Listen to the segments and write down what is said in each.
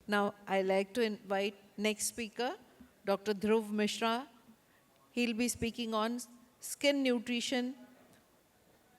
Now, I like to invite next speaker, Dr. Dhruv Mishra. He'll be speaking on skin nutrition.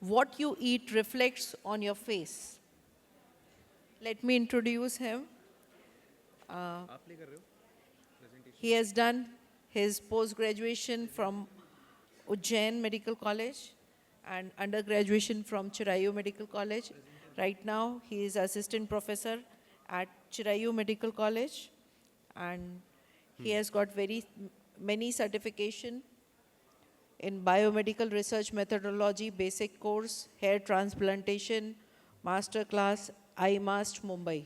What you eat reflects on your face. Let me introduce him. He has done his post-graduation from Ujjain Medical College and undergraduation from Chirayu Medical College. Right now, he is assistant professor at Chirayu Medical College, and he has got many certification in biomedical research methodology, basic course, hair transplantation, master class, IMSCON Mumbai.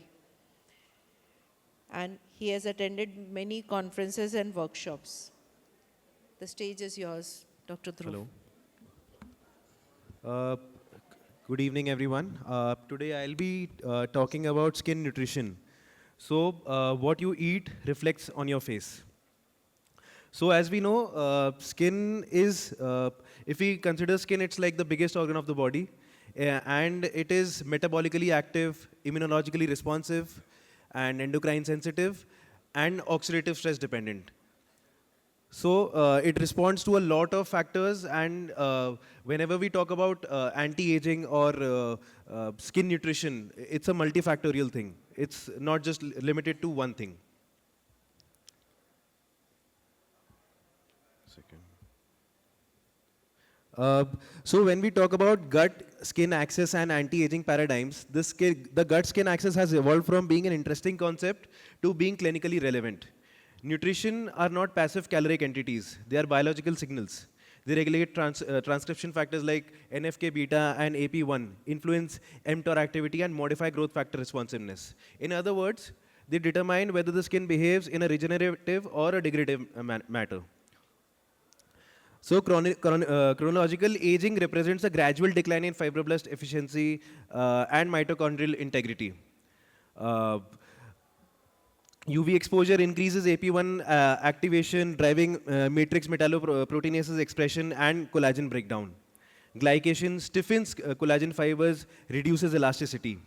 And he has attended many conferences and workshops. The stage is yours, Dr. Dhruv. Hello. Uh, Good evening, everyone. Today I'll be talking about skin nutrition. So, what you eat reflects on your face. So, as we know, skin is, if we consider skin, it's like the biggest organ of the body, and it is metabolically active, immunologically responsive, and endocrine sensitive, and oxidative stress dependent. So it responds to a lot of factors, and whenever we talk about anti-aging or skin nutrition, it's a multifactorial thing. It's not just limited to one thing. Second. So when we talk about gut-skin axis and anti-aging paradigms, the gut-skin axis has evolved from being an interesting concept to being clinically relevant. Nutrition are not passive caloric entities. They are biological signals. They regulate transcription factors like NFK beta and AP1, influence mTOR activity and modify growth factor responsiveness. In other words, they determine whether the skin behaves in a regenerative or a degradative matter. So chronological aging represents a gradual decline in fibroblast efficiency and mitochondrial integrity. UV exposure increases AP1 activation, driving matrix metalloproteinases expression and collagen breakdown. Glycation stiffens collagen fibers, reduces elasticity.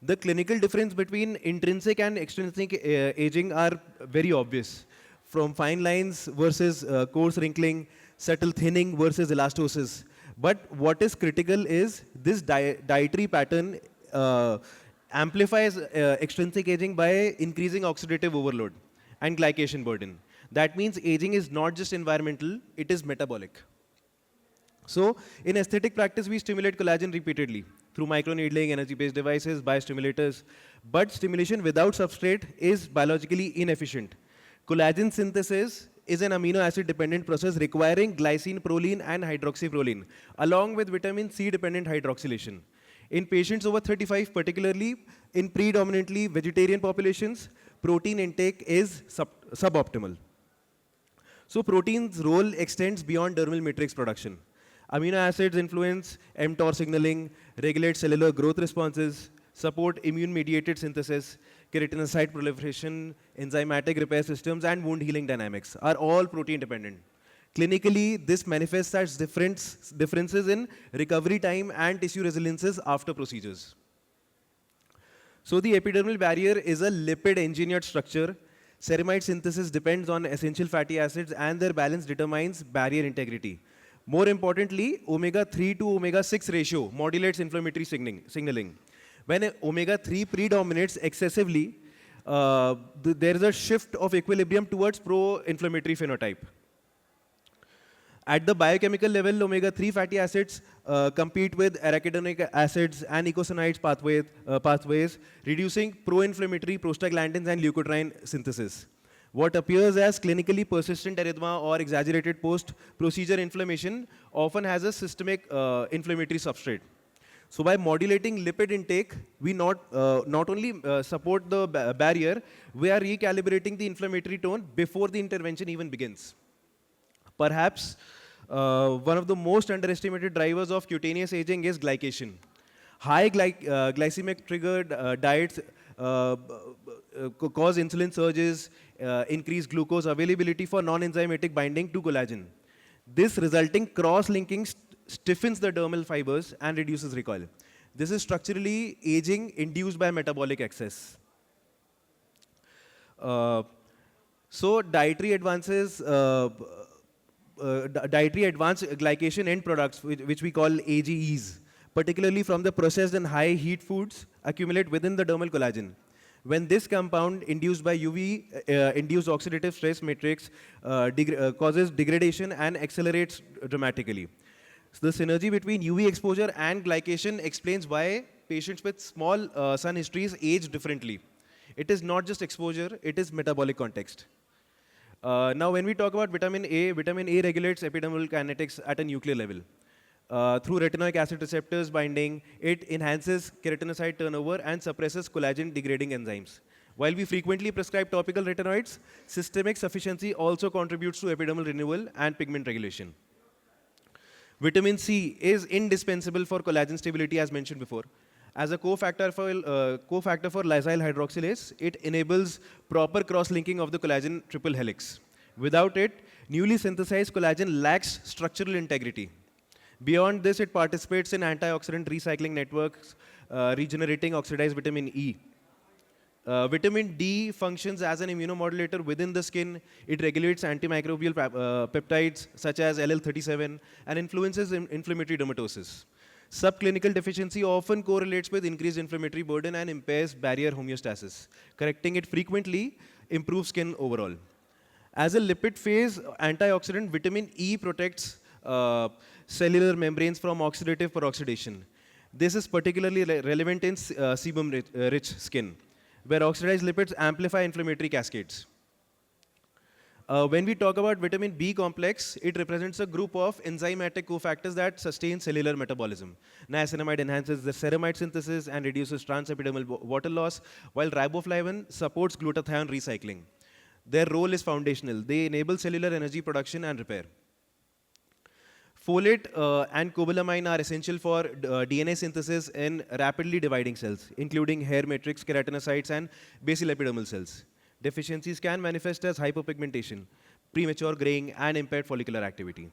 The clinical difference between intrinsic and extrinsic aging are very obvious, from fine lines versus coarse wrinkling, subtle thinning versus elastosis. But what is critical is this dietary pattern amplifies extrinsic aging by increasing oxidative overload and glycation burden. That means aging is not just environmental, it is metabolic. So in aesthetic practice, we stimulate collagen repeatedly through microneedling, energy-based devices, biostimulators. But stimulation without substrate is biologically inefficient. Collagen synthesis is an amino acid dependent process requiring glycine, proline, and hydroxyproline, along with vitamin C dependent hydroxylation. In patients over 35, particularly in predominantly vegetarian populations, protein intake is suboptimal. So protein's role extends beyond dermal matrix production. Amino acids influence mTOR signaling, regulate cellular growth responses, support immune-mediated synthesis, keratinocyte proliferation, enzymatic repair systems, and wound healing dynamics are all protein-dependent. Clinically, this manifests as differences in recovery time and tissue resiliences after procedures. So the epidermal barrier is a lipid-engineered structure. Ceramide synthesis depends on essential fatty acids, and their balance determines barrier integrity. More importantly, omega-3 to omega-6 ratio modulates inflammatory signaling. When omega-3 predominates excessively, there is a shift of equilibrium towards pro-inflammatory phenotype. At the biochemical level, omega-3 fatty acids compete with arachidonic acids and eicosanoids pathways, reducing pro-inflammatory prostaglandins and leukotriene synthesis. What appears as clinically persistent erythema or exaggerated post-procedure inflammation often has a systemic inflammatory substrate. So by modulating lipid intake, we not only support the barrier, we are recalibrating the inflammatory tone before the intervention even begins. Perhaps one of the most underestimated drivers of cutaneous aging is glycation. High glycemic triggered diets cause insulin surges, increase glucose availability for non-enzymatic binding to collagen. This resulting cross-linking stiffens the dermal fibers and reduces recoil. This is structurally aging induced by metabolic excess. Uh, so dietary advances, dietary advanced glycation end products, which we call AGEs, particularly from the processed and high heat foods, accumulate within the dermal collagen. When this compound induced by UV induced oxidative stress matrix causes degradation and accelerates dramatically. So the synergy between UV exposure and glycation explains why patients with small sun histories age differently. It is not just exposure, it is metabolic context. Now, when we talk about vitamin A regulates epidermal kinetics at a nuclear level. Through retinoic acid receptors binding, it enhances keratinocyte turnover and suppresses collagen degrading enzymes. While we frequently prescribe topical retinoids, systemic sufficiency also contributes to epidermal renewal and pigment regulation. Vitamin C is indispensable for collagen stability, as mentioned before. As a cofactor for lysyl hydroxylase, it enables proper cross-linking of the collagen triple helix. Without it, newly synthesized collagen lacks structural integrity. Beyond this, it participates in antioxidant recycling networks, regenerating oxidized vitamin E. Vitamin D functions as an immunomodulator within the skin. It regulates antimicrobial peptides such as LL37 and influences inflammatory dermatosis. Subclinical deficiency often correlates with increased inflammatory burden and impairs barrier homeostasis. Correcting it frequently improves skin overall. As a lipid phase antioxidant, vitamin E protects cellular membranes from oxidative peroxidation. This is particularly relevant in sebum-rich skin, where oxidized lipids amplify inflammatory cascades. When we talk about vitamin B complex, it represents a group of enzymatic cofactors that sustain cellular metabolism. Niacinamide enhances the ceramide synthesis and reduces transepidermal water loss, while riboflavin supports glutathione recycling. Their role is foundational. They enable cellular energy production and repair. Folate and cobalamin are essential for DNA synthesis in rapidly dividing cells, including hair matrix, keratinocytes, and basal epidermal cells. Deficiencies can manifest as hypopigmentation, premature graying, and impaired follicular activity.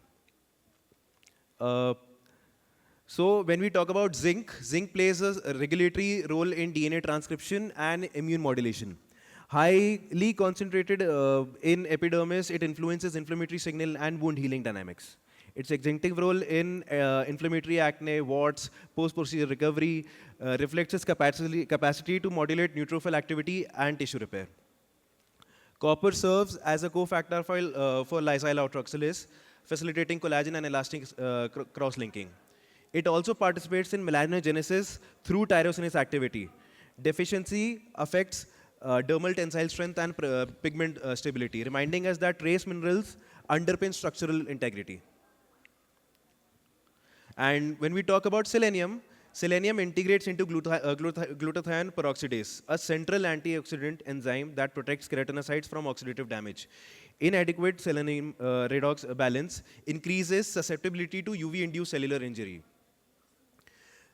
So when we talk about zinc, zinc plays a regulatory role in DNA transcription and immune modulation. Highly concentrated in epidermis, it influences inflammatory signal and wound healing dynamics. Its extinctive role in inflammatory acne, warts, post-procedure recovery reflects its capacity to modulate neutrophil activity and tissue repair. Copper serves as a cofactor for lysyl hydroxylase, facilitating collagen and elastic cross-linking. It also participates in melanogenesis through tyrosinase activity. Deficiency affects dermal tensile strength and pigment stability, reminding us that trace minerals underpin structural integrity. And when we talk about selenium, selenium integrates into glutathione peroxidase, a central antioxidant enzyme that protects keratinocytes from oxidative damage. Inadequate selenium redox balance increases susceptibility to UV-induced cellular injury.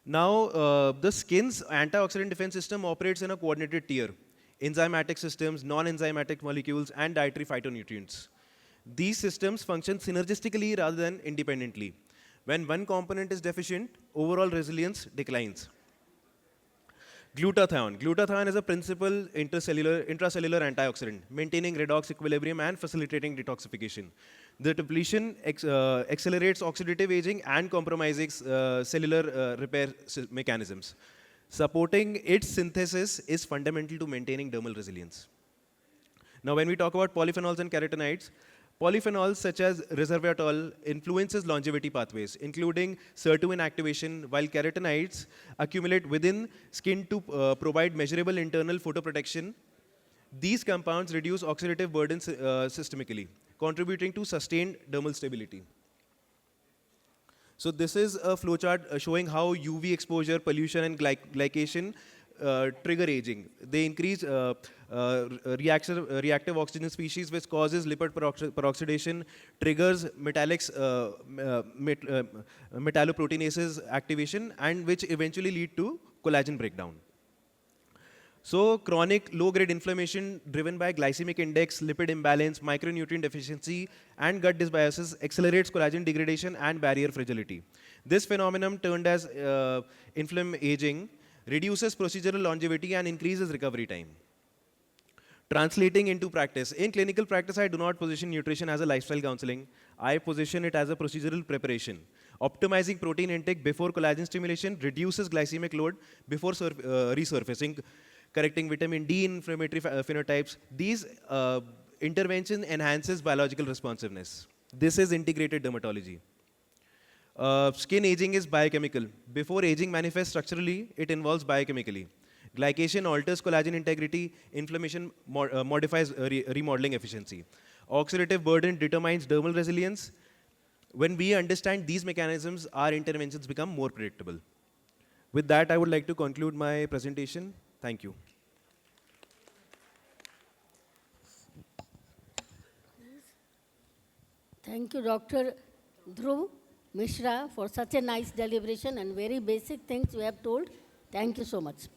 Now, the skin's antioxidant defense system operates in a coordinated tier: enzymatic systems, non-enzymatic molecules, and dietary phytonutrients. These systems function synergistically rather than independently. When one component is deficient, overall resilience declines. Glutathione. Glutathione is a principal intracellular antioxidant, maintaining redox equilibrium and facilitating detoxification. The depletion accelerates oxidative aging and compromises cellular repair mechanisms. Supporting its synthesis is fundamental to maintaining dermal resilience. Now, when we talk about polyphenols and carotenoids, polyphenols such as resveratrol influences longevity pathways, including sirtuin activation, while carotenoids accumulate within skin to provide measurable internal photoprotection. These compounds reduce oxidative burden systemically, contributing to sustained dermal stability. So this is a flowchart showing how UV exposure, pollution, and glycation trigger aging. They increase reactive oxygen species, which causes lipid peroxidation, triggers metalloproteinases activation, and which eventually lead to collagen breakdown. So chronic low-grade inflammation driven by glycemic index, lipid imbalance, micronutrient deficiency, and gut dysbiosis accelerates collagen degradation and barrier fragility. This phenomenon, termed as inflammaging, reduces procedural longevity and increases recovery time. Translating into practice. In clinical practice, I do not position nutrition as a lifestyle counseling. I position it as a procedural preparation. Optimizing protein intake before collagen stimulation reduces glycemic load before resurfacing, correcting vitamin D inflammatory phenotypes. These intervention enhances biological responsiveness. This is integrated dermatology. Skin aging is biochemical. Before aging manifests structurally, it involves biochemically. Glycation alters collagen integrity, inflammation modifies remodeling efficiency. Oxidative burden determines dermal resilience. When we understand these mechanisms, our interventions become more predictable. With that, I would like to conclude my presentation. Thank you. Thank you, Dr. Dhruv Mishra, for such a nice deliberation and very basic things you have told. Thank you so much.